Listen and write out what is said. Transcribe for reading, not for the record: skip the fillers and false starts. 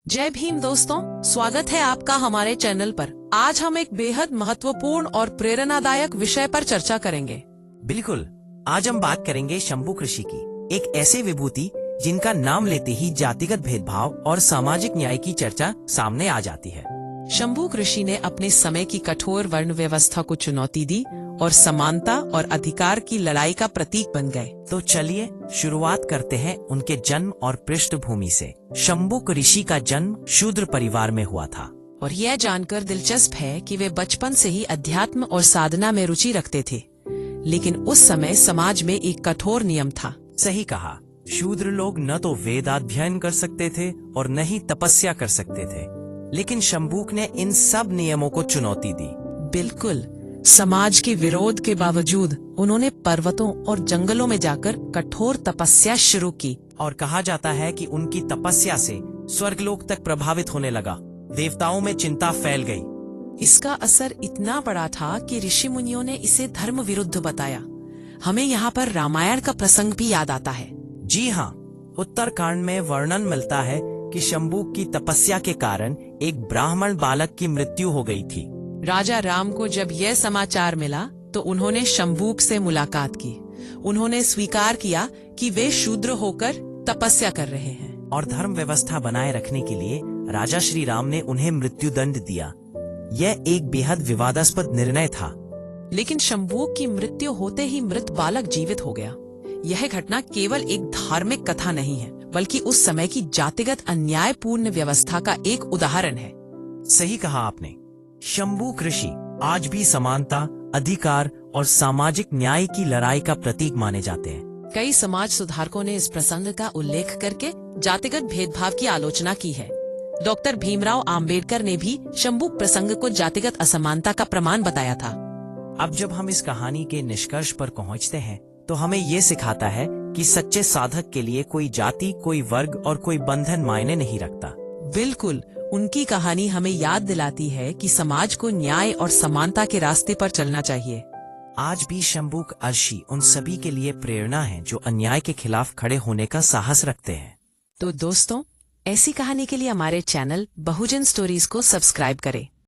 जय भीम दोस्तों, स्वागत है आपका हमारे चैनल पर। आज हम एक बेहद महत्वपूर्ण और प्रेरणादायक विषय पर चर्चा करेंगे। बिल्कुल, आज हम बात करेंगे शंभू ऋषि की, एक ऐसे विभूति जिनका नाम लेते ही जातिगत भेदभाव और सामाजिक न्याय की चर्चा सामने आ जाती है। शंभू ऋषि ने अपने समय की कठोर वर्ण व्यवस्था को चुनौती दी और समानता और अधिकार की लड़ाई का प्रतीक बन गए। तो चलिए शुरुआत करते हैं उनके जन्म और पृष्ठभूमि से। शंभू ऋषि का जन्म शूद्र परिवार में हुआ था। और यह जानकर दिलचस्प है कि वे बचपन से ही अध्यात्म और साधना में रुचि रखते थे, लेकिन उस समय समाज में एक कठोर नियम था। सही कहा, शूद्र लोग न तो वेदाध्ययन कर सकते थे और न ही तपस्या कर सकते थे, लेकिन शंभूक ने इन सब नियमों को चुनौती दी। बिल्कुल, समाज के विरोध के बावजूद उन्होंने पर्वतों और जंगलों में जाकर कठोर तपस्या शुरू की। और कहा जाता है कि उनकी तपस्या से स्वर्गलोक तक प्रभावित होने लगा। देवताओं में चिंता फैल गई। इसका असर इतना बड़ा था कि ऋषि मुनियों ने इसे धर्म विरुद्ध बताया। हमें यहाँ पर रामायण का प्रसंग भी याद आता है। जी हाँ, उत्तरकांड में वर्णन मिलता है कि शंभू की तपस्या के कारण एक ब्राह्मण बालक की मृत्यु हो गई थी। राजा राम को जब यह समाचार मिला तो उन्होंने शंभूक से मुलाकात की। उन्होंने स्वीकार किया कि वे शूद्र होकर तपस्या कर रहे हैं और धर्म व्यवस्था बनाए रखने के लिए राजा श्री राम ने उन्हें मृत्युदंड दिया। यह एक बेहद विवादास्पद निर्णय था। लेकिन शंभूक की मृत्यु होते ही मृत बालक जीवित हो गया। यह घटना केवल एक धार्मिक कथा नहीं है, बल्कि उस समय की जातिगत अन्यायपूर्ण व्यवस्था का एक उदाहरण है। सही कहा आपने। शंभू ऋषि आज भी समानता, अधिकार और सामाजिक न्याय की लड़ाई का प्रतीक माने जाते हैं। कई समाज सुधारकों ने इस प्रसंग का उल्लेख करके जातिगत भेदभाव की आलोचना की है। डॉक्टर भीमराव आम्बेडकर ने भी शंभू प्रसंग को जातिगत असमानता का प्रमाण बताया था। अब जब हम इस कहानी के निष्कर्ष पर पहुंचते हैं, तो हमें ये सिखाता है कि सच्चे साधक के लिए कोई जाति, कोई वर्ग और कोई बंधन मायने नहीं रखता। बिल्कुल, उनकी कहानी हमें याद दिलाती है कि समाज को न्याय और समानता के रास्ते पर चलना चाहिए। आज भी शंभू ऋषि उन सभी के लिए प्रेरणा है जो अन्याय के खिलाफ खड़े होने का साहस रखते हैं। तो दोस्तों, ऐसी कहानी के लिए हमारे चैनल बहुजन स्टोरीज को सब्सक्राइब करें।